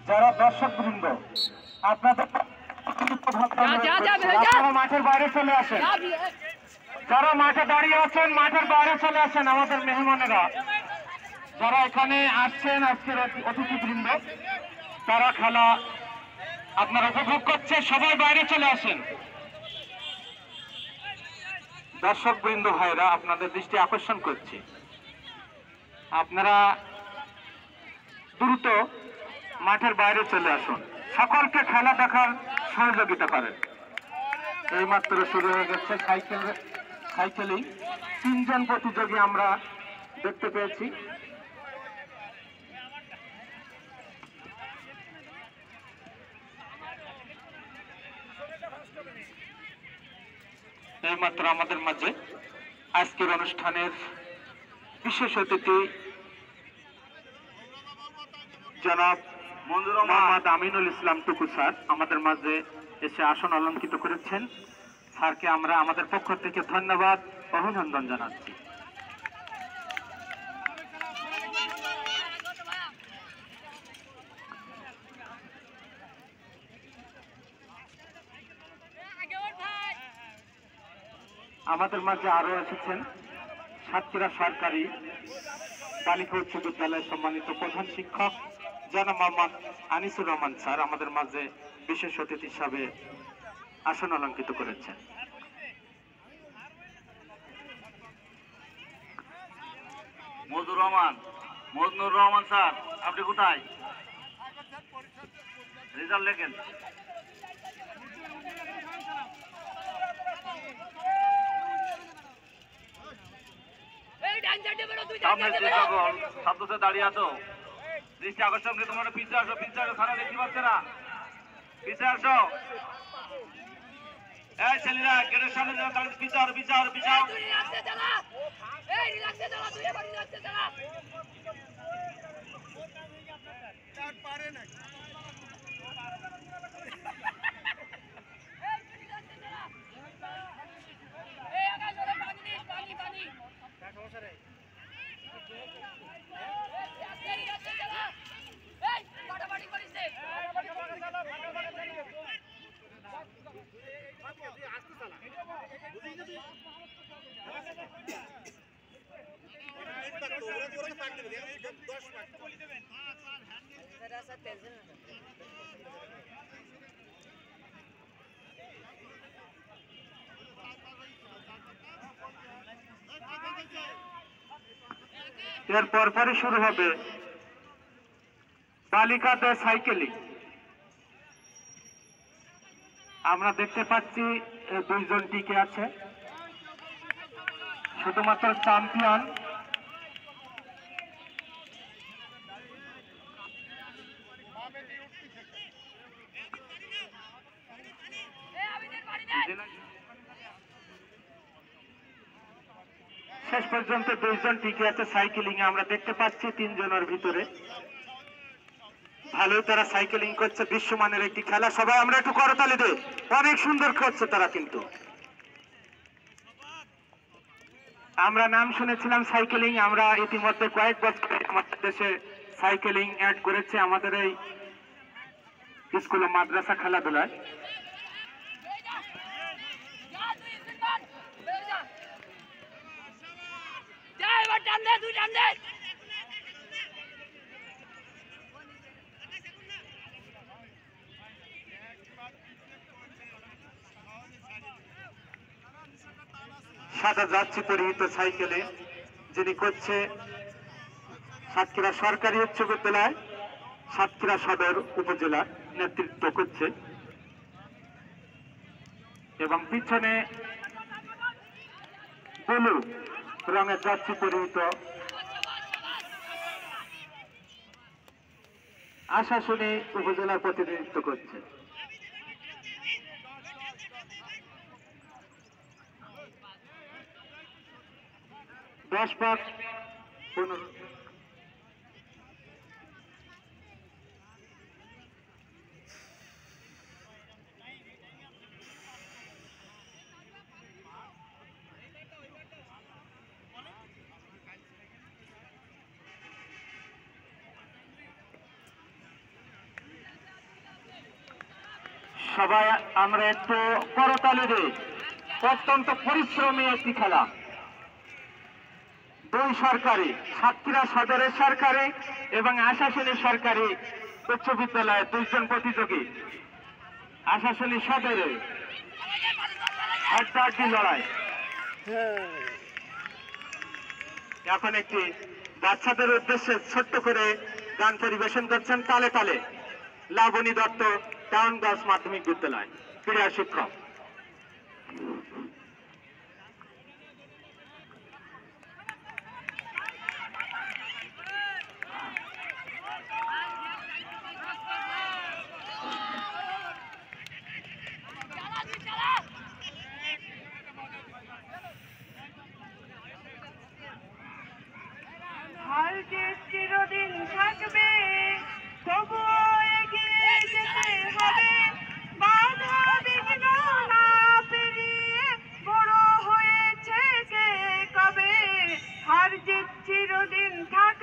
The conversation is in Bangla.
যারা দর্শক বৃন্দ আপনাদের মাঠের বাইরে চলে আসেন, যারা মাঠে দাঁড়িয়ে আছেন মাঠের বাইরে চলে আসেন। আমাদের মেহমানেরা যারা এখানে আসছেন আজকের অতিথিবৃন্দ তারা খেলা আপনারা উপভোগ করছে, সবাই বাইরে চলে আসেন। দর্শক বৃন্দ ভাইরা আপনাদের দৃষ্টি আকর্ষণ করছি, আপনারা দ্রুত মাঠের বাইরে চলে আসুন, সকলকে খেলা দেখার সহযোগিতা করেন। এইমাত্র শুরু হয়ে গেছে সাইকেলিং, 3 জন প্রতিযোগী আমরা দেখতে পেয়েছি। এইমাত্র আমাদের মাঝে আজকের অনুষ্ঠানের বিশেষ অতিথি জনাব মোহাম্মদ আমিনুল ইসলাম টুকু স্যার আমাদের মাঝে এসে আসন অলঙ্কিত করেছেন। স্যারকে আমরা আমাদের পক্ষ থেকে ধন্যবাদ অভিনন্দন জানাচ্ছি। আমাদের মাঝে আরো এসেছেন সাতক্ষীরা সরকারি বালিকা উচ্চ বিদ্যালয়ের সম্মানিত প্রধান শিক্ষক জনাব মোহাম্মদ আনিসুর রহমান স্যার আমাদের মাঝে বিশেষ অতিথি হিসাবে আসন অলঙ্কিত করেছেন। মজনুর রহমান স্যার, আপনি কোথায়? রেজাল্ট লেখেন। ছাত্র দাঁড়িয়ে আছো, দৃষ্টি আকর্ষণ করে তোমরা পিছিয়ে আসো, খারাপ দেখতে পাচ্ছে না, পিছিয়ে আসো। এই ছেলেরা গেটের সামনে যারা দাঁড়িয়ে পিছাও। এর পরপরই শুরু হবে বালিকাদের সাইকেলিং। আমরা দেখতে পাচ্ছি 2 জন টিকে আছে, শুধুমাত্র চ্যাম্পিয়ন শেষ পর্যন্ত 2 জন টিকে আছে সাইকেলিং এ। আমরা দেখতে পাচ্ছি 3 জনের ভিতরে ভালোই তারা সাইকেলিং করছে, বিশ্বমানের একটি খেলা। সবাই আমরা একটু করতালি দেই, অনেক সুন্দর করছে তারা। কিন্তু আমরা নাম শুনেছিলাম সাইকেলিং, আমরা ইতিমধ্যে কয়েক বছর আমাদের দেশে সাইকেলিং অ্যাড করেছে আমাদের এই স্কুল ও মাদ্রাসা খেলাধুলায়। সাদা যাত্রী পরিহিত সাইকেলে যিনি করছে সাতক্ষীরা সরকারি উচ্চ বিদ্যালয় সাতক্ষীরা সদর উপজেলার নেতৃত্ব করছে, এবং পিছনে ব্লু রঙের যাত্রী পরিহিত আশাশুনি উপজেলার প্রতিনিধিত্ব করছে। দশ পাক 15। সবাই আমরা একটু করতালি দিই। অত্যন্ত পরিশ্রমী একটি খেলা। দুই সরকারি, সাতক্ষীরা সদরের সরকারি এবং আশাশুনি সরকারি উচ্চ বিদ্যালয়ের দুইজন প্রতিযোগী। আশাশুনি সদরে হাড্ডাহাড্ডি লড়াই। এখন একটি বাচ্চাদের উদ্দেশ্যে ছোট্ট করে গান পরিবেশন করছেন তালে তালে লাবণী দত্ত, টাউন গার্লস মাধ্যমিক বিদ্যালয় ক্রীড়া শিক্ষক। হাল যে চিরদিন থাকবে, তবুও এগিয়ে যেতে হবে। বাধা বিঘ্ন না পেরিয়ে বড় হয়েছে কে কবে। হার জিত চিরদিন থাকবে।